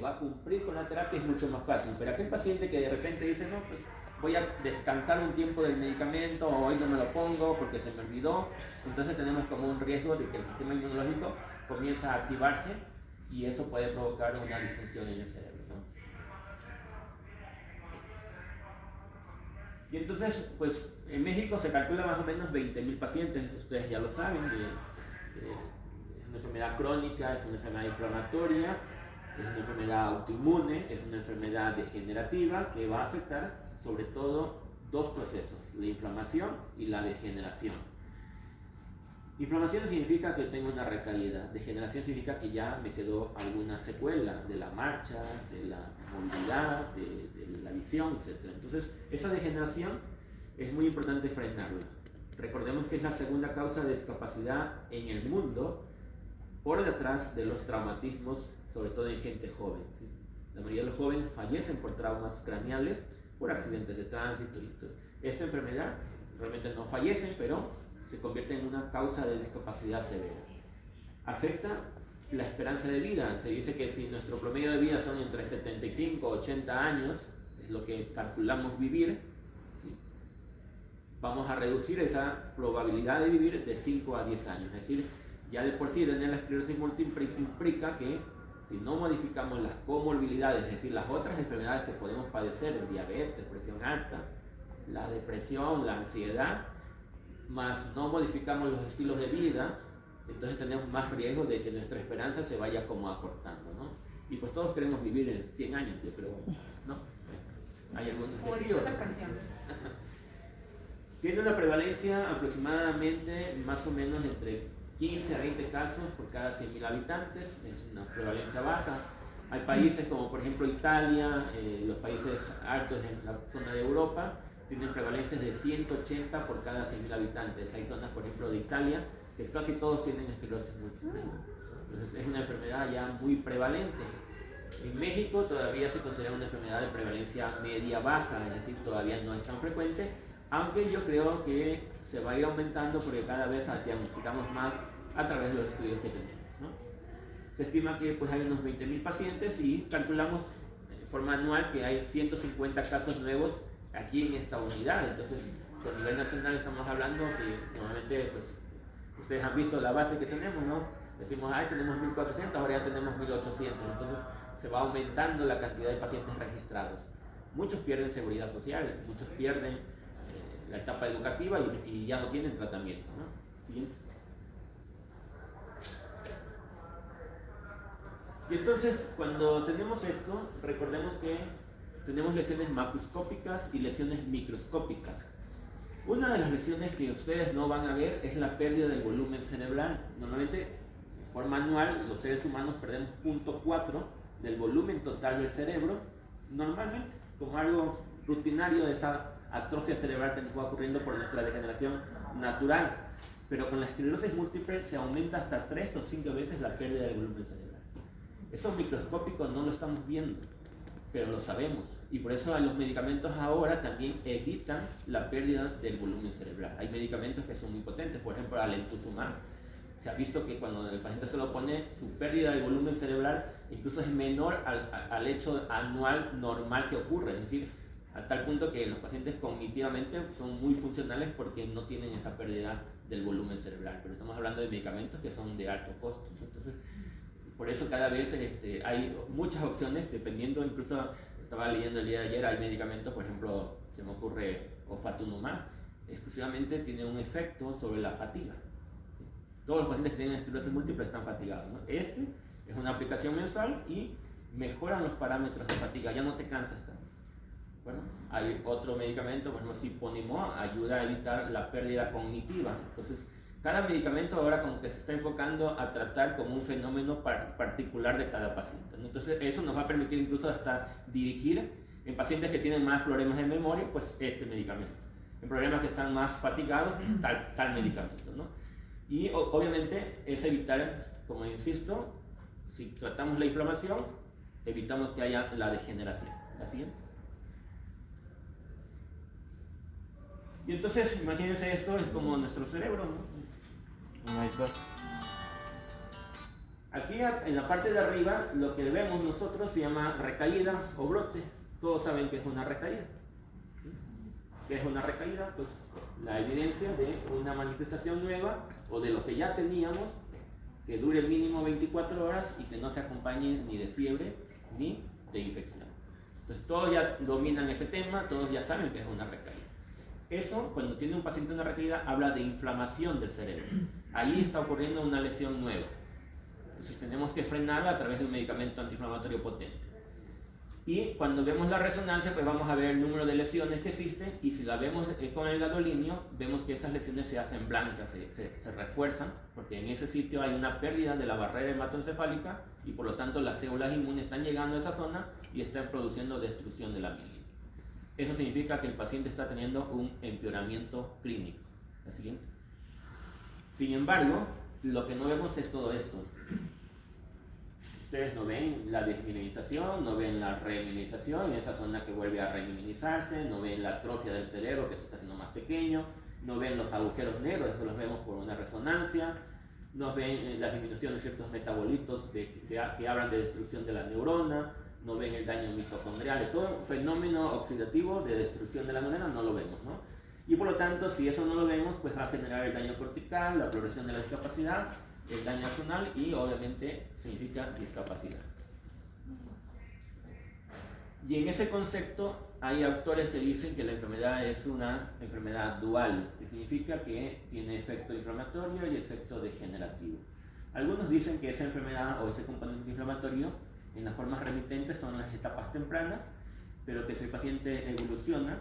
va a cumplir con la terapia es mucho más fácil, pero aquel paciente que de repente dice, no, pues voy a descansar un tiempo del medicamento o hoy no me lo pongo porque se me olvidó, entonces tenemos como un riesgo de que el sistema inmunológico comienza a activarse y eso puede provocar una disfunción en el cerebro, ¿no? Y entonces, pues en México se calcula más o menos 20.000 pacientes, ustedes ya lo saben, es una enfermedad crónica, es una enfermedad inflamatoria, es una enfermedad autoinmune, es una enfermedad degenerativa que va a afectar sobre todo dos procesos, la inflamación y la degeneración. Inflamación significa que tengo una recaída, degeneración significa que ya me quedó alguna secuela de la marcha, de la movilidad, de la visión, etc. Entonces, esa degeneración es muy importante frenarla. Recordemos que es la segunda causa de discapacidad en el mundo, por detrás de los traumatismos, sobre todo en gente joven, ¿sí? La mayoría de los jóvenes fallecen por traumas craneales, por accidentes de tránsito. Esta enfermedad realmente no fallece, pero se convierte en una causa de discapacidad severa. Afecta la esperanza de vida. Se dice que si nuestro promedio de vida son entre 75 y 80 años, es lo que calculamos vivir, ¿sí? Vamos a reducir esa probabilidad de vivir de 5 a 10 años. Es decir, ya de por sí tener la esclerosis múltiple implica que si no modificamos las comorbilidades, es decir, las otras enfermedades que podemos padecer, el diabetes, presión alta, la depresión, la ansiedad, más no modificamos los estilos de vida, entonces tenemos más riesgo de que nuestra esperanza se vaya como acortando, ¿no? Y pues todos queremos vivir en 100 años, yo creo, ¿no? Hay algunos Como que sí, dice la canción. Tiene una prevalencia aproximadamente más o menos entre 15 a 20 casos por cada 100.000 habitantes, es una prevalencia baja. Hay países como por ejemplo Italia, los países altos en la zona de Europa, tienen prevalencias de 180 por cada 100.000 habitantes. Hay zonas, por ejemplo, de Italia, que casi todos tienen esclerosis múltiple. Entonces es una enfermedad ya muy prevalente. En México todavía se considera una enfermedad de prevalencia media-baja, es decir, todavía no es tan frecuente, aunque yo creo que se va a ir aumentando porque cada vez diagnosticamos más a través de los estudios que tenemos, ¿no? Se estima que pues, hay unos 20.000 pacientes y calculamos de forma anual que hay 150 casos nuevos aquí en esta unidad. Entonces, a nivel nacional estamos hablando que normalmente pues, ustedes han visto la base que tenemos, ¿no? Decimos, ay, tenemos 1.400, ahora ya tenemos 1.800. Entonces, se va aumentando la cantidad de pacientes registrados. Muchos pierden seguridad social, muchos pierden la etapa educativa y ya no tienen tratamiento, ¿no? Siguiente. Y entonces, cuando tenemos esto, recordemos que tenemos lesiones macroscópicas y lesiones microscópicas. Una de las lesiones que ustedes no van a ver es la pérdida del volumen cerebral. Normalmente, de forma anual, los seres humanos perdemos 0.4 del volumen total del cerebro, normalmente, como algo rutinario de esa atrofia cerebral que nos va ocurriendo por nuestra degeneración natural. Pero con la esclerosis múltiple se aumenta hasta 3 o 5 veces la pérdida del volumen cerebral. Eso microscópico no lo estamos viendo, pero lo sabemos. Y por eso los medicamentos ahora también evitan la pérdida del volumen cerebral. Hay medicamentos que son muy potentes, por ejemplo, Alemtuzumab. Se ha visto que cuando el paciente se lo pone, su pérdida del volumen cerebral incluso es menor al hecho anual normal que ocurre. Es decir, a tal punto que los pacientes cognitivamente son muy funcionales porque no tienen esa pérdida del volumen cerebral. Pero estamos hablando de medicamentos que son de alto costo. Entonces, por eso cada vez hay muchas opciones, dependiendo, incluso estaba leyendo el día de ayer, hay medicamentos, por ejemplo, se me ocurre Ofatumumab, exclusivamente tiene un efecto sobre la fatiga. Todos los pacientes que tienen esclerosis múltiple están fatigados, ¿no? Este es una aplicación mensual y mejoran los parámetros de fatiga, ya no te cansas tanto. Bueno, hay otro medicamento, por ejemplo, Siponimod, ayuda a evitar la pérdida cognitiva. Entonces, cada medicamento ahora como que se está enfocando a tratar como un fenómeno particular de cada paciente, ¿no? Entonces, eso nos va a permitir incluso hasta dirigir en pacientes que tienen más problemas de memoria, pues este medicamento. En problemas que están más fatigados, pues tal medicamento, ¿no? Y obviamente es evitar, como insisto, si tratamos la inflamación, evitamos que haya la degeneración. ¿La siguiente? Y entonces, imagínense, esto es como nuestro cerebro, ¿no? Un iceberg. Aquí en la parte de arriba lo que vemos nosotros se llama recaída o brote. Todos saben que es una recaída. ¿Qué es una recaída? Pues la evidencia de una manifestación nueva o de lo que ya teníamos, que dure mínimo 24 horas y que no se acompañe ni de fiebre ni de infección. Entonces todos ya dominan ese tema, todos ya saben que es una recaída. Eso, cuando tiene un paciente una recaída, habla de inflamación del cerebro. Ahí está ocurriendo una lesión nueva. Entonces tenemos que frenarla a través de un medicamento antiinflamatorio potente. Y cuando vemos la resonancia, pues vamos a ver el número de lesiones que existen, y si la vemos con el gadolinio, vemos que esas lesiones se hacen blancas, se refuerzan, porque en ese sitio hay una pérdida de la barrera hematoencefálica, y por lo tanto las células inmunes están llegando a esa zona y están produciendo destrucción de la mielina. Eso significa que el paciente está teniendo un empeoramiento clínico. ¿La siguiente? Sin embargo, lo que no vemos es todo esto. Ustedes no ven la desmielinización, no ven la remielinización en esa zona que vuelve a remielizarse, no ven la atrofia del cerebro que se está haciendo más pequeño, no ven los agujeros negros, eso los vemos por una resonancia, no ven la disminución de ciertos metabolitos que hablan de destrucción de la neurona, no ven el daño mitocondrial, todo un fenómeno oxidativo de destrucción de la neurona no lo vemos, ¿no? Y por lo tanto, si eso no lo vemos, pues va a generar el daño cortical, la progresión de la discapacidad, el daño axonal y obviamente significa discapacidad. Y en ese concepto hay autores que dicen que la enfermedad es una enfermedad dual, que significa que tiene efecto inflamatorio y efecto degenerativo. Algunos dicen que esa enfermedad o ese componente inflamatorio en las formas remitentes son las etapas tempranas, pero que si el paciente evoluciona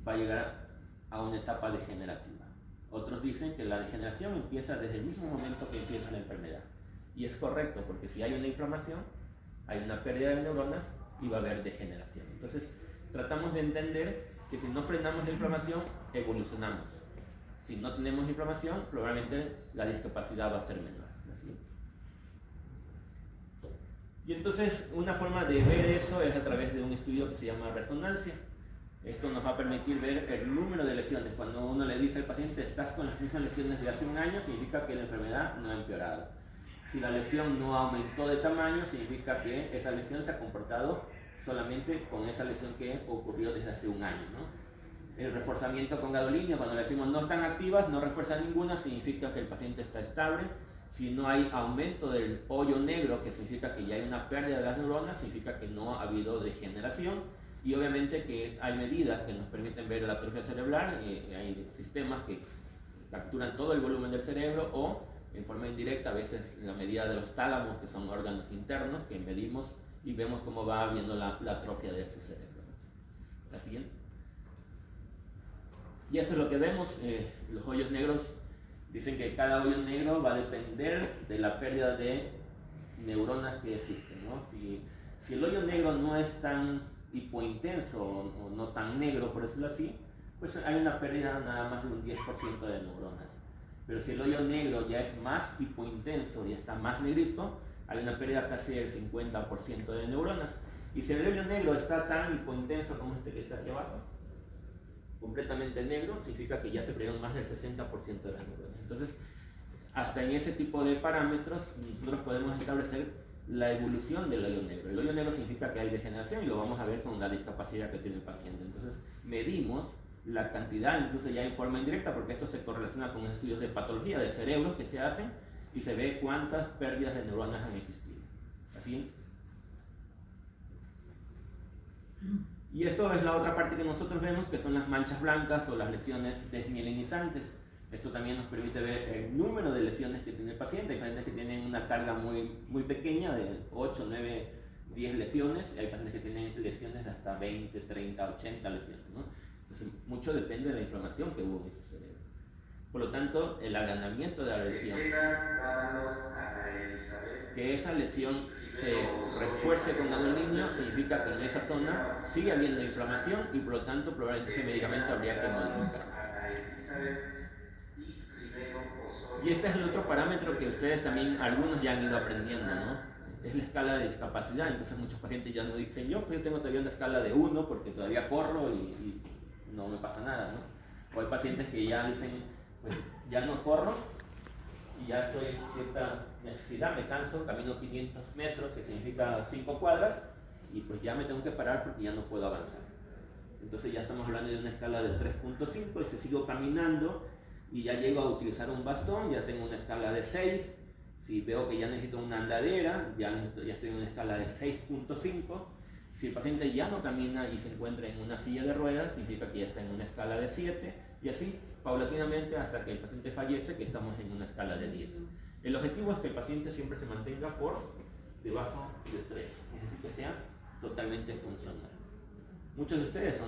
va a llegar a una etapa degenerativa. Otros dicen que la degeneración empieza desde el mismo momento que empieza la enfermedad. Y es correcto, porque si hay una inflamación, hay una pérdida de neuronas y va a haber degeneración. Entonces, tratamos de entender que si no frenamos la inflamación, evolucionamos. Si no tenemos inflamación, probablemente la discapacidad va a ser menor. ¿Sí? Y entonces, una forma de ver eso es a través de un estudio que se llama resonancia. Esto nos va a permitir ver el número de lesiones. Cuando uno le dice al paciente, estás con las mismas lesiones de hace un año, significa que la enfermedad no ha empeorado. Si la lesión no aumentó de tamaño, significa que esa lesión se ha comportado solamente con esa lesión que ocurrió desde hace un año, ¿no? El reforzamiento con gadolinio, cuando le decimos no están activas, no refuerza ninguna, significa que el paciente está estable. Si no hay aumento del hoyo negro, que significa que ya hay una pérdida de las neuronas, significa que no ha habido degeneración. Y obviamente que hay medidas que nos permiten ver la atrofia cerebral, hay sistemas que capturan todo el volumen del cerebro o en forma indirecta, a veces la medida de los tálamos, que son órganos internos, que medimos y vemos cómo va habiendo la atrofia de ese cerebro. La siguiente. Y esto es lo que vemos, los hoyos negros dicen que cada hoyo negro va a depender de la pérdida de neuronas que existen, ¿no? Si el hoyo negro no es tan hipointenso o no tan negro, por decirlo así, pues hay una pérdida nada más de un 10% de neuronas. Pero si el hoyo negro ya es más hipointenso y está más negrito, hay una pérdida casi del 50% de neuronas. Y si el hoyo negro está tan hipointenso como este que está aquí abajo, completamente negro, significa que ya se perdieron más del 60% de las neuronas. Entonces, hasta en ese tipo de parámetros, nosotros podemos establecer la evolución del hoyo negro. El hoyo negro significa que hay degeneración y lo vamos a ver con la discapacidad que tiene el paciente. Entonces, medimos la cantidad, incluso ya en forma indirecta, porque esto se correlaciona con estudios de patología de cerebros que se hacen y se ve cuántas pérdidas de neuronas han existido. ¿Así? Y esto es la otra parte que nosotros vemos, que son las manchas blancas o las lesiones desmielinizantes. Esto también nos permite ver el número de lesiones que tiene el paciente. Hay pacientes que tienen una carga muy pequeña, de 8, 9, 10 lesiones, y hay pacientes que tienen lesiones de hasta 20, 30, 80 lesiones, ¿no? Entonces, mucho depende de la inflamación que hubo en ese cerebro. Por lo tanto, el agranamiento de la lesión, que esa lesión se refuerce con gadolinio, significa que en esa zona sigue habiendo inflamación y por lo tanto probablemente ese medicamento habría que modificarlo. Y este es el otro parámetro que ustedes también, algunos ya han ido aprendiendo, ¿no? Es la escala de discapacidad. Entonces muchos pacientes ya no dicen, yo tengo todavía una escala de 1 porque todavía corro y no me pasa nada, ¿no? O hay pacientes que ya dicen, pues ya no corro, y ya estoy en cierta necesidad, me canso, camino 500 metros, que significa 5 cuadras, y pues ya me tengo que parar porque ya no puedo avanzar. Entonces ya estamos hablando de una escala de 3.5 y si sigo caminando y ya llego a utilizar un bastón, ya tengo una escala de 6. Si veo que ya necesito una andadera, ya estoy en una escala de 6.5. Si el paciente ya no camina y se encuentra en una silla de ruedas, significa que ya está en una escala de 7, y así paulatinamente hasta que el paciente fallece, que estamos en una escala de 10. El objetivo es que el paciente siempre se mantenga por debajo de 3, es decir, que sea totalmente funcional. Muchos de ustedes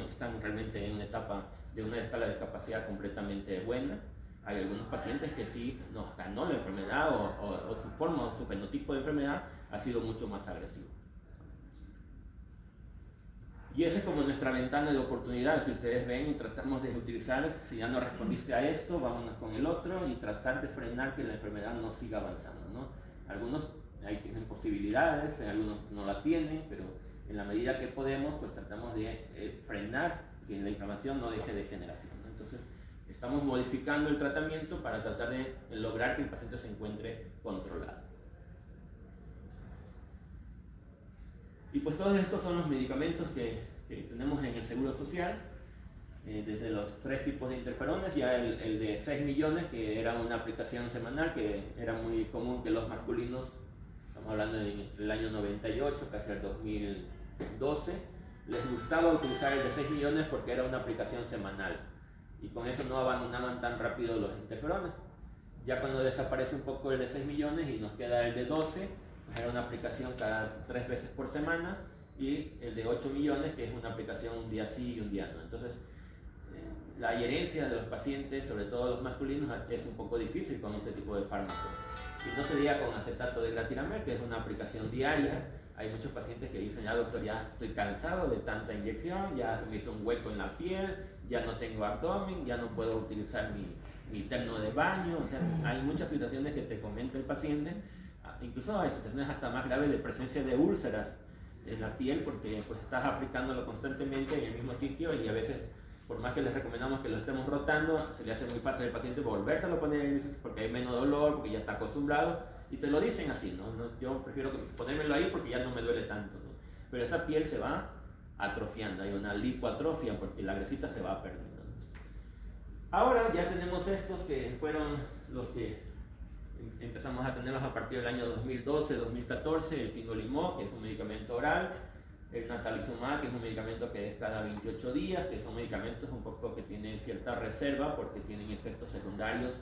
están realmente en una etapa de una escala de capacidad completamente buena. Hay algunos pacientes que sí nos ganó la enfermedad o su forma o su fenotipo de enfermedad ha sido mucho más agresivo. Y esa es como nuestra ventana de oportunidad. Si ustedes ven, tratamos de utilizar, si ya no respondiste a esto, vámonos con el otro y tratar de frenar que la enfermedad no siga avanzando, ¿no? Algunos ahí tienen posibilidades, algunos no la tienen, pero en la medida que podemos, pues tratamos de frenar que la inflamación no deje degeneración, ¿no? Entonces, estamos modificando el tratamiento para tratar de lograr que el paciente se encuentre controlado. Y pues todos estos son los medicamentos que tenemos en el Seguro Social, desde los 3 tipos de interferones, ya el de 6 millones, que era una aplicación semanal, que era muy común que los masculinos, estamos hablando entre el año 98 casi el 2012, les gustaba utilizar el de 6 millones porque era una aplicación semanal, y con eso no abandonaban tan rápido los interferones. Ya cuando desaparece un poco el de 6 millones y nos queda el de 12, pues era una aplicación cada 3 veces por semana, y el de 8 millones, que es una aplicación un día sí y un día no. Entonces, la adherencia de los pacientes, sobre todo los masculinos, es un poco difícil con este tipo de fármacos. Y no se diga con acetato de glatiramel, que es una aplicación diaria. Hay muchos pacientes que dicen, ya doctor, ya estoy cansado de tanta inyección, ya se me hizo un hueco en la piel, ya no tengo abdomen, ya no puedo utilizar mi terno de baño. O sea, hay muchas situaciones que te comenta el paciente, incluso hay situaciones hasta más graves de presencia de úlceras en la piel, porque pues estás aplicándolo constantemente en el mismo sitio, y a veces, por más que les recomendamos que lo estemos rotando, se le hace muy fácil al paciente volvérselo a poner en el sitio porque hay menos dolor, porque ya está acostumbrado, y te lo dicen así, ¿no? Yo prefiero ponérmelo ahí porque ya no me duele tanto, ¿no? Pero esa piel se va atrofiando, hay una lipoatrofia porque la grasita se va perdiendo, ¿no? Ahora ya tenemos estos que fueron los que empezamos a tenerlos a partir del año 2012-2014, el fingolimod, que es un medicamento oral, el natalizumab, que es un medicamento que es cada 28 días, que son medicamentos un poco que tienen cierta reserva porque tienen efectos secundarios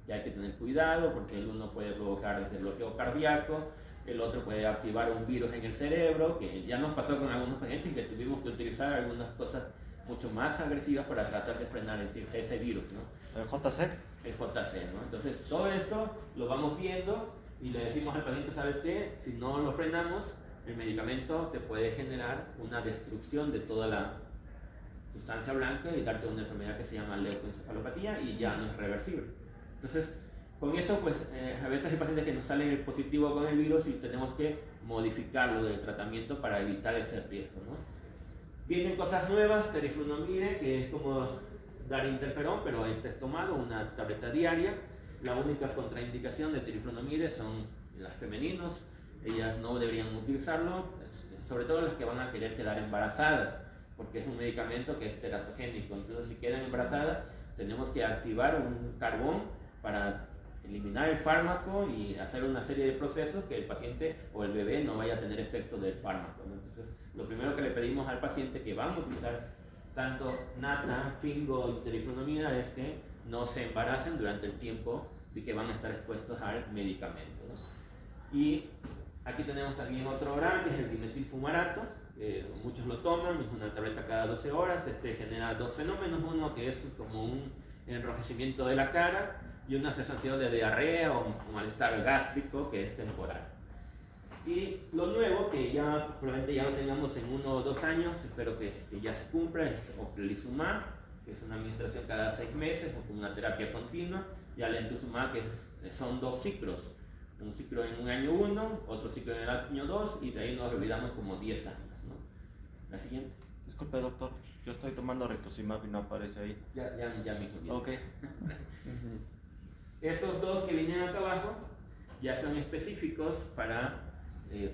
que hay que tener cuidado, porque el uno puede provocar desde bloqueo cardíaco, el otro puede activar un virus en el cerebro, que ya nos pasó con algunos pacientes que tuvimos que utilizar algunas cosas mucho más agresivas para tratar de frenar ese virus, ¿no? ¿El JC? El JC, ¿no? Entonces todo esto lo vamos viendo y le decimos al paciente, ¿sabes qué? Si no lo frenamos, el medicamento te puede generar una destrucción de toda la sustancia blanca y darte una enfermedad que se llama leucoencefalopatía y ya no es reversible. Entonces, con eso, pues a veces hay pacientes que nos salen positivo con el virus y tenemos que modificarlo del tratamiento para evitar ese riesgo, ¿no? Vienen cosas nuevas, teriflunomide, que es como dar interferón, pero este es tomado, una tableta diaria. La única contraindicación de teriflunomide son las femeninos, ellas no deberían utilizarlo, sobre todo las que van a querer quedar embarazadas, porque es un medicamento que es teratogénico. Entonces, si quedan embarazadas, tenemos que activar un carbón para eliminar el fármaco y hacer una serie de procesos que el paciente o el bebé no vaya a tener efecto del fármaco, ¿no? Entonces, lo primero que le pedimos al paciente que van a utilizar tanto nata, fingo y teriflunomida es que no se embaracen durante el tiempo de que van a estar expuestos al medicamento, ¿no? Y aquí tenemos también otro oral, que es el dimetilfumarato. Muchos lo toman, es una tableta cada 12 horas. Este genera dos fenómenos: uno que es como un enrojecimiento de la cara y una sensación de diarrea o malestar gástrico que es temporal. Y lo nuevo, que ya probablemente ya lo tengamos en 1 o 2 años, espero que ya se cumpla, es ocrelizumab, que es una administración cada 6 meses o con una terapia continua, y alemtuzumab, que son 2 ciclos, un ciclo en un año 1, otro ciclo en el año 2, y de ahí nos olvidamos como 10 años, ¿no? La siguiente. Disculpe, doctor, yo estoy tomando rituximab y no aparece ahí. Ya mismo. Ok. Estos dos que vienen acá abajo ya son específicos para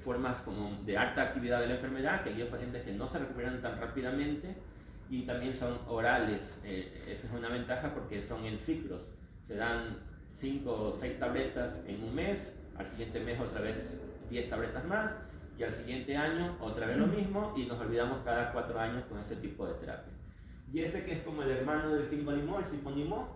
formas como de alta actividad de la enfermedad, que aquellos pacientes que no se recuperan tan rápidamente, y también son orales. Esa es una ventaja porque son en ciclos. Se dan 5 o 6 tabletas en un mes, al siguiente mes otra vez 10 tabletas más, y al siguiente año otra vez lo mismo, y nos olvidamos cada 4 años con ese tipo de terapia. Y este que es como el hermano del Fingolimod, el Siponimod,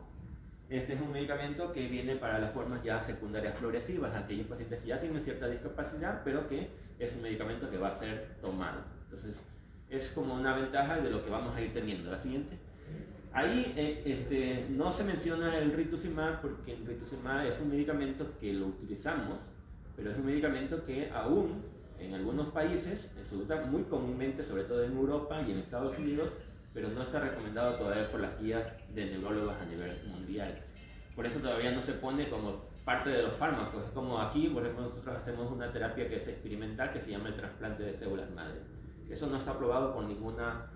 este es un medicamento que viene para las formas ya secundarias progresivas, aquellos pacientes que ya tienen cierta discapacidad, pero que es un medicamento que va a ser tomado. Entonces, es como una ventaja de lo que vamos a ir teniendo. La siguiente. Ahí no se menciona el rituximab porque el rituximab es un medicamento que lo utilizamos, pero es un medicamento que aún en algunos países se usa muy comúnmente, sobre todo en Europa y en Estados Unidos, pero no está recomendado todavía por las guías de neurólogos a nivel mundial. Por eso todavía no se pone como parte de los fármacos. Es como aquí, por ejemplo, nosotros hacemos una terapia que es experimental que se llama el trasplante de células madre. Eso no está aprobado por ninguna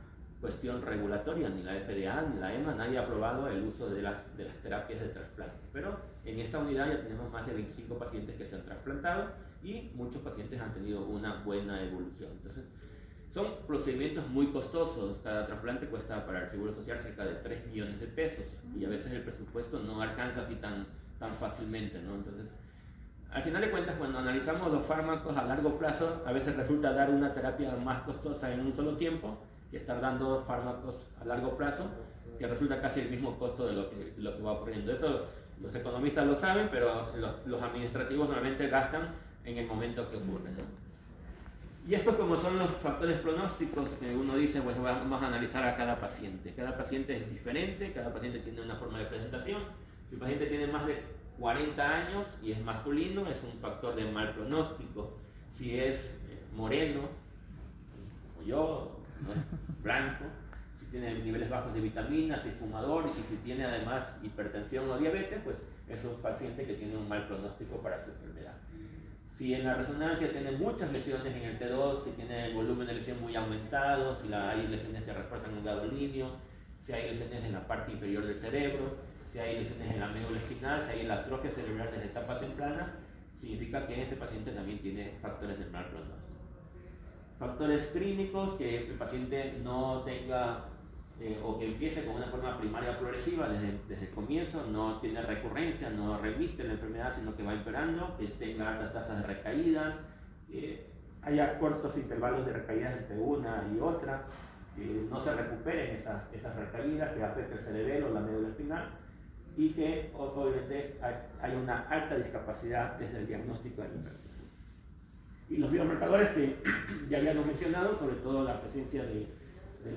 cuestión regulatoria, ni la FDA, ni la EMA, nadie ha aprobado el uso de las terapias de trasplante. Pero en esta unidad ya tenemos más de 25 pacientes que se han trasplantado y muchos pacientes han tenido una buena evolución. Entonces, son procedimientos muy costosos. Cada trasplante cuesta para el Seguro Social cerca de 3 millones de pesos y a veces el presupuesto no alcanza así tan fácilmente, ¿no? Entonces, al final de cuentas, cuando analizamos los fármacos a largo plazo, a veces resulta dar una terapia más costosa en un solo tiempo que estar dando fármacos a largo plazo, que resulta casi el mismo costo de lo que va ocurriendo. Eso los economistas lo saben, pero los administrativos normalmente gastan en el momento que ocurre, ¿no? Y esto como son los factores pronósticos que uno dice, pues vamos a analizar a cada paciente. Cada paciente es diferente, cada paciente tiene una forma de presentación. Si el paciente tiene más de 40 años y es masculino, es un factor de mal pronóstico. Si es moreno, como yo, ¿no? Blanco, si tiene niveles bajos de vitaminas, si es fumador y si tiene además hipertensión o diabetes, pues es un paciente que tiene un mal pronóstico para su enfermedad. Si en la resonancia tiene muchas lesiones en el T2, si tiene el volumen de lesión muy aumentado, si hay lesiones que refuerzan el gadolíneo, si hay lesiones en la parte inferior del cerebro, si hay lesiones en la médula espinal, si hay la atrofia cerebral desde etapa temprana, significa que ese paciente también tiene factores de mal pronóstico. Factores clínicos, que el paciente no tenga o que empiece con una forma primaria progresiva desde el comienzo, no tiene recurrencia, no remite la enfermedad, sino que va empeorando, que tenga altas tasas de recaídas, que haya cortos intervalos de recaídas entre una y otra, que no se recuperen esas recaídas, que afecte el cerebelo o la médula espinal, y que obviamente hay una alta discapacidad desde el diagnóstico de la enfermedad. Y los biomarcadores que ya habíamos mencionado, sobre todo la presencia de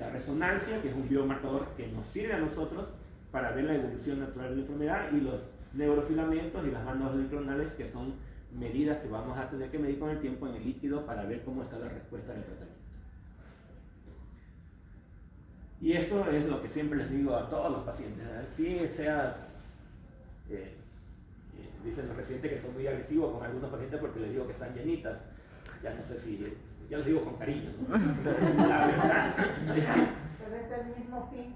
la resonancia, que es un biomarcador que nos sirve a nosotros para ver la evolución natural de la enfermedad, y los neurofilamentos y las bandas oligoclonales, que son medidas que vamos a tener que medir con el tiempo en el líquido para ver cómo está la respuesta del tratamiento. Y esto es lo que siempre les digo a todos los pacientes, si sea, dicen los residentes que son muy agresivos con algunos pacientes porque les digo que están llenitas, ya no sé si, ya les digo con cariño, ¿no? La verdad es que tenemos que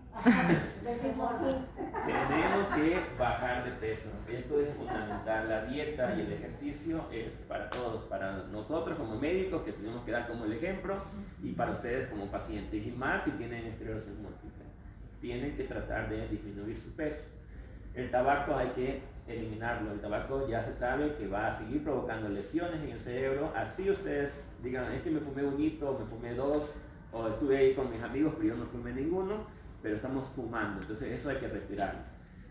bajar de peso. Esto es fundamental. La dieta y el ejercicio es para todos, para nosotros como médicos, que tenemos que dar como el ejemplo, y para ustedes como pacientes, y más si tienen esclerosis múltiple. Tienen que tratar de disminuir su peso. El tabaco hay que eliminarlo. El tabaco ya se sabe que va a seguir provocando lesiones en el cerebro. Así ustedes digan, es que me fumé un hito, me fumé dos, o estuve ahí con mis amigos pero yo no fumé ninguno, pero estamos fumando, entonces eso hay que retirarlo.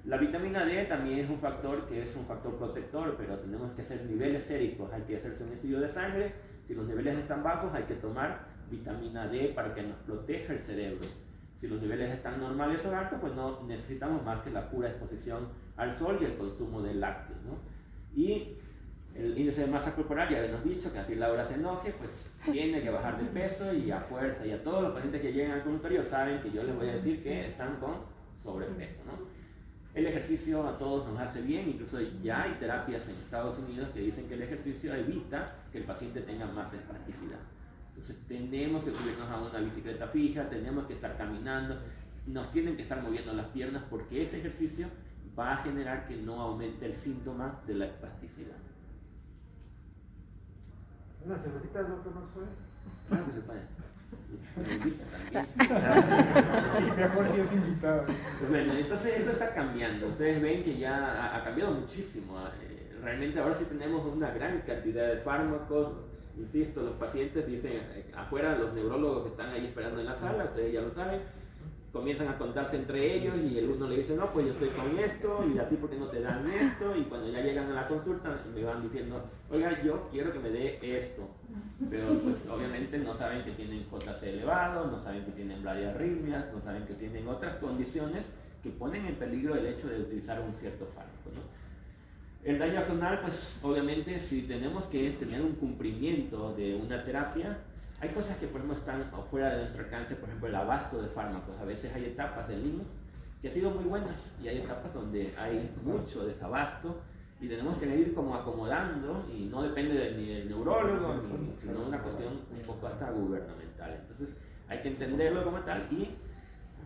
La vitamina D también es un factor que es un factor protector, pero tenemos que hacer niveles séricos, hay que hacerse un estudio de sangre. Si los niveles están bajos, hay que tomar vitamina D para que nos proteja el cerebro. Si los niveles están normales o altos, pues no necesitamos más que la pura exposición al sol y el consumo de lácteos, ¿no? Y el índice de masa corporal, ya habíamos dicho que así Laura se enoje, pues tiene que bajar de peso, y a fuerza, y a todos los pacientes que lleguen al consultorio saben que yo les voy a decir que están con sobrepeso, ¿no? El ejercicio a todos nos hace bien, incluso ya hay terapias en Estados Unidos que dicen que el ejercicio evita que el paciente tenga más espasticidad. Entonces tenemos que subirnos a una bicicleta fija, tenemos que estar caminando, nos tienen que estar moviendo las piernas, porque ese ejercicio va a generar que no aumente el síntoma de la espasticidad. ¿Una cervecita es lo que nos fue? Claro que se puede. Me invita también. Sí, mejor si es invitado. Pues bueno, entonces esto está cambiando. Ustedes ven que ya ha cambiado muchísimo. Realmente ahora sí tenemos una gran cantidad de fármacos. Insisto, los pacientes dicen, afuera los neurólogos que están ahí esperando en la sala, ustedes ya lo saben, comienzan a contarse entre ellos y el uno le dice, no, pues yo estoy con esto, y a ti por qué no te dan esto, y cuando ya llegan a la consulta me van diciendo, oiga, yo quiero que me dé esto, pero pues obviamente no saben que tienen JC elevado, no saben que tienen bradiarritmias, no saben que tienen otras condiciones que ponen en peligro el hecho de utilizar un cierto fármaco, ¿no? El daño axonal, pues obviamente si tenemos que tener un cumplimiento de una terapia, hay cosas que por ejemplo están fuera de nuestro alcance, por ejemplo el abasto de fármacos. A veces hay etapas en LIMS que han sido muy buenas y hay etapas donde hay mucho desabasto y tenemos que ir como acomodando y no depende ni del neurólogo, sino una cuestión un poco hasta gubernamental. Entonces hay que entenderlo como tal y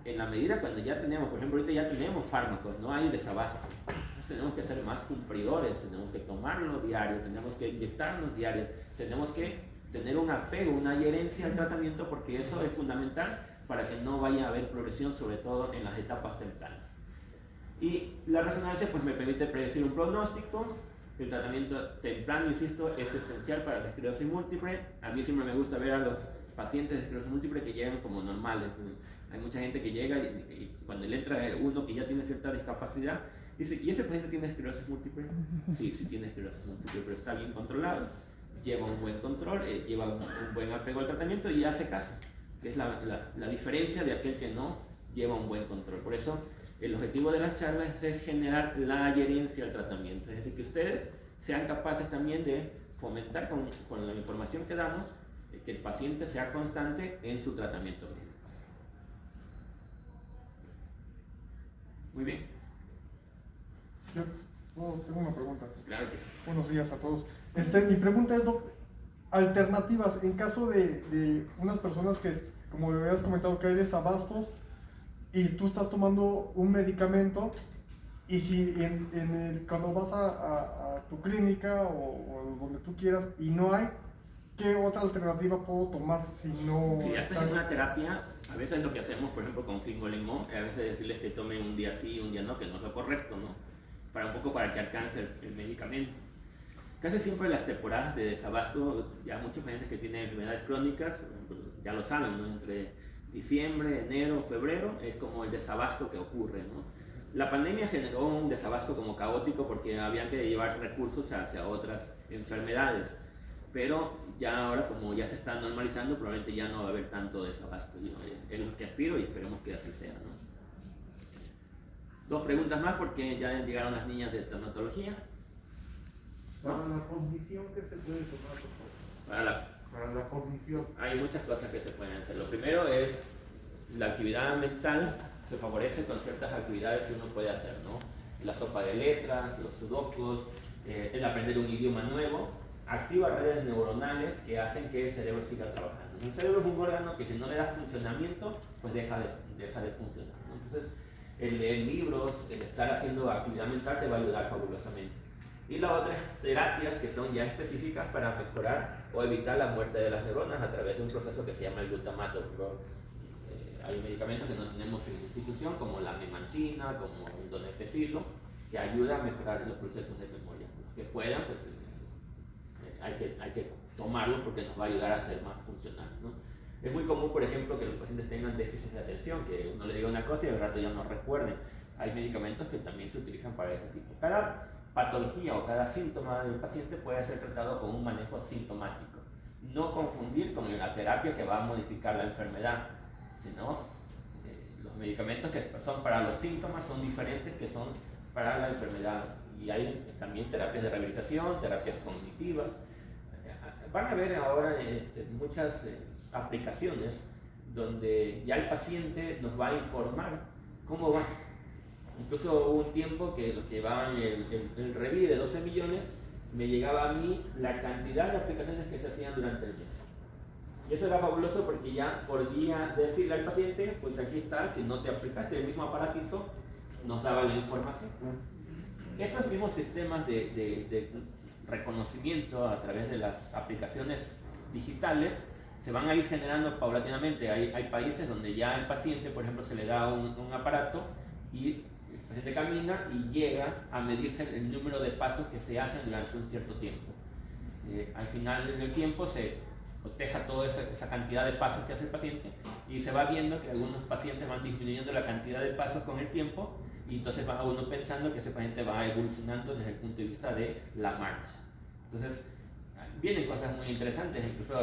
en la medida cuando ya tenemos, por ejemplo ahorita ya tenemos fármacos, no hay desabasto. Tenemos que ser más cumplidores, tenemos que tomarlo diario, tenemos que inyectarnos diario, tenemos que tener un apego, una adherencia al tratamiento porque eso es fundamental para que no vaya a haber progresión, sobre todo en las etapas tempranas. Y la resonancia pues me permite predecir un pronóstico. El tratamiento temprano, insisto, es esencial para la esclerosis múltiple. A mí siempre me gusta ver a los pacientes de esclerosis múltiple que llegan como normales. Hay mucha gente que llega y cuando le entra uno que ya tiene cierta discapacidad, dice, ¿y ese paciente tiene esclerosis múltiple? Sí, sí tiene esclerosis múltiple, pero está bien controlado, lleva un buen control, lleva un buen apego al tratamiento y hace caso, que es la diferencia de aquel que no lleva un buen control. Por eso, el objetivo de las charlas es generar la adherencia al tratamiento, es decir, que ustedes sean capaces también de fomentar con la información que damos, que el paciente sea constante en su tratamiento médico. Muy bien. Yo tengo una pregunta. Claro que sí. Buenos días a todos. Mi pregunta es, Doc, alternativas en caso de unas personas que, como me habías comentado, que hay desabastos y tú estás tomando un medicamento y si cuando vas a tu clínica o donde tú quieras y no hay, ¿qué otra alternativa puedo tomar si no? Si ya estás en una terapia, a veces lo que hacemos, por ejemplo, con fingolimod, a veces decirles que tomen un día sí, un día no, que no es lo correcto, ¿no? Para un poco para que alcance el medicamento. Casi siempre en las temporadas de desabasto, ya muchos pacientes que tienen enfermedades crónicas, ya lo saben, ¿no? Entre diciembre, enero, febrero, es como el desabasto que ocurre, ¿no? La pandemia generó un desabasto como caótico porque habían que llevar recursos hacia otras enfermedades, pero ya ahora como ya se está normalizando, probablemente ya no va a haber tanto desabasto. Es lo que aspiro y esperemos que así sea, ¿no? Dos preguntas más porque ya llegaron las niñas de dermatología. Para la cognición, ¿qué se puede tomar, por favor? Para la cognición. Hay muchas cosas que se pueden hacer. Lo primero es la actividad mental, se favorece con ciertas actividades que uno puede hacer, ¿no? La sopa de letras, los sudokus, el aprender un idioma nuevo, activa redes neuronales que hacen que el cerebro siga trabajando. El cerebro es un órgano que si no le das funcionamiento, pues deja de funcionar, ¿no? Entonces, el leer libros, el estar haciendo actividad mental te va a ayudar fabulosamente. Y la otra es terapias que son ya específicas para mejorar o evitar la muerte de las neuronas a través de un proceso que se llama el glutamato. Hay medicamentos que no tenemos en la institución, como la memantina, como el donepezilo, que ayuda a mejorar los procesos de memoria. Los que puedan, pues hay que tomarlos porque nos va a ayudar a ser más funcionales, ¿no? Es muy común, por ejemplo, que los pacientes tengan déficit de atención, que uno le diga una cosa y al rato ya no recuerden. Hay medicamentos que también se utilizan para ese tipo. Cada patología o cada síntoma del paciente puede ser tratado con un manejo sintomático. No confundir con la terapia que va a modificar la enfermedad, sino los medicamentos que son para los síntomas son diferentes que son para la enfermedad. Y hay también terapias de rehabilitación, terapias cognitivas. Van a ver ahora muchas aplicaciones donde ya el paciente nos va a informar cómo va. Incluso hubo un tiempo que los que llevaban el REVI de 12 millones, me llegaba a mí la cantidad de aplicaciones que se hacían durante el mes. Y eso era fabuloso porque ya podía decirle al paciente, pues aquí está, que no te aplicaste el mismo aparatito nos daba la información. Esos mismos sistemas de reconocimiento a través de las aplicaciones digitales se van a ir generando paulatinamente. Hay países donde ya al paciente, por ejemplo, se le da un aparato y el paciente camina y llega a medirse el número de pasos que se hacen durante un cierto tiempo. Al final del tiempo se coteja toda esa cantidad de pasos que hace el paciente y se va viendo que algunos pacientes van disminuyendo la cantidad de pasos con el tiempo y entonces va uno pensando que ese paciente va evolucionando desde el punto de vista de la marcha. Entonces vienen cosas muy interesantes, incluso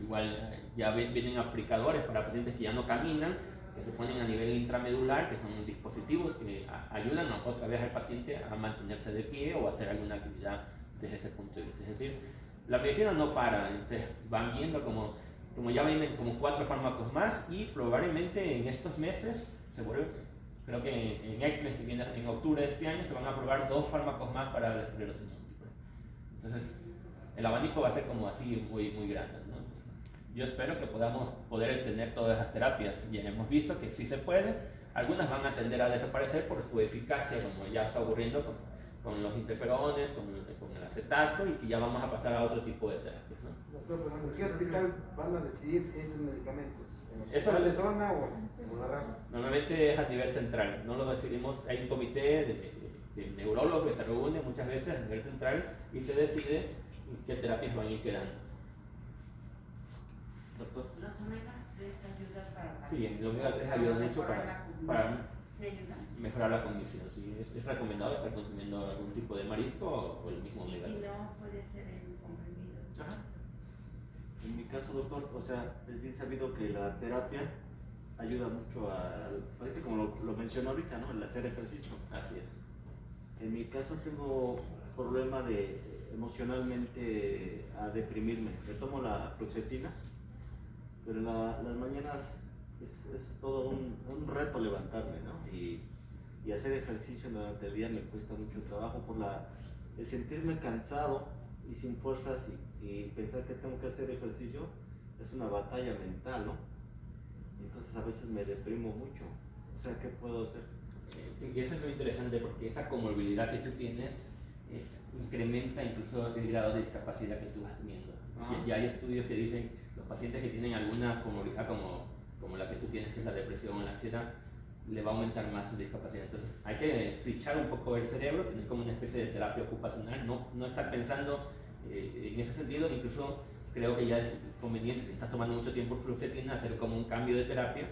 igual ya vienen aplicadores para pacientes que ya no caminan, que se ponen a nivel intramedular, que son dispositivos que ayudan otra vez al paciente a mantenerse de pie o a hacer alguna actividad desde ese punto de vista. Es decir, la medicina no para, ustedes van viendo como ya vienen como 4 fármacos más y probablemente en estos meses se vuelve, creo que en ECMES, que viene en octubre de este año, se van a aprobar 2 fármacos más para la esclerosis múltiple. Entonces, el abanico va a ser como así muy, muy grande, ¿no? Yo espero que podamos poder tener todas las terapias. Ya hemos visto que sí se puede. Algunas van a tender a desaparecer por su eficacia, como ya está ocurriendo con los interferones, con el acetato, y que ya vamos a pasar a otro tipo de terapias, ¿no? Doctor, pero ¿en qué hospital van a decidir esos medicamentos? ¿En el Eso hospital de zona o en la raza? Normalmente es a nivel central, no lo decidimos, hay un comité de neurólogos que se reúne muchas veces a nivel central y se decide qué terapias van a ir quedando. Doctor. Los omega 3 ayudan para... Sí, el omega 3 ayuda mucho para ¿Sí ayuda? mejorar la cognición. Sí, es recomendado estar consumiendo algún tipo de marisco o el mismo Y omega si 3. no, puede ser en comprimidos. Ajá. En mi caso, doctor, o sea, es bien sabido que la terapia ayuda mucho al paciente, como lo mencionó ahorita, ¿no? El hacer ejercicio. Así es. En mi caso tengo problema de emocionalmente a deprimirme. Me tomo la fluoxetina, pero en las mañanas es todo un reto levantarme, ¿no? Y hacer ejercicio durante el día me cuesta mucho trabajo por el sentirme cansado y sin fuerzas y pensar que tengo que hacer ejercicio es una batalla mental, ¿no? Entonces a veces me deprimo mucho. O sea, ¿qué puedo hacer? Y eso es lo interesante porque esa comorbilidad que tú tienes incrementa incluso el grado de discapacidad que tú vas teniendo. Ya hay estudios que dicen los pacientes que tienen alguna comorbilidad como la que tú tienes, que es la depresión o la ansiedad, le va a aumentar más su discapacidad. Entonces hay que switchar un poco el cerebro, tener como una especie de terapia ocupacional, no estar pensando en ese sentido. Incluso creo que ya es conveniente, si estás tomando mucho tiempo fluoxetina, hacer como un cambio de terapia,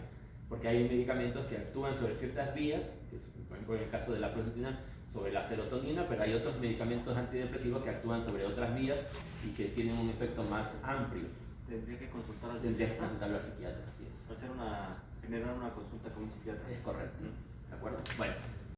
porque hay medicamentos que actúan sobre ciertas vías, que es, por ejemplo en el caso de la fluoxetina, sobre la serotonina, pero hay otros medicamentos antidepresivos que actúan sobre otras vías y que tienen un efecto más amplio. Tendría que consultar al Tendrías que psiquiatra. consultarlo al psiquiatra, así es. Generar una consulta con un psiquiatra. Es correcto.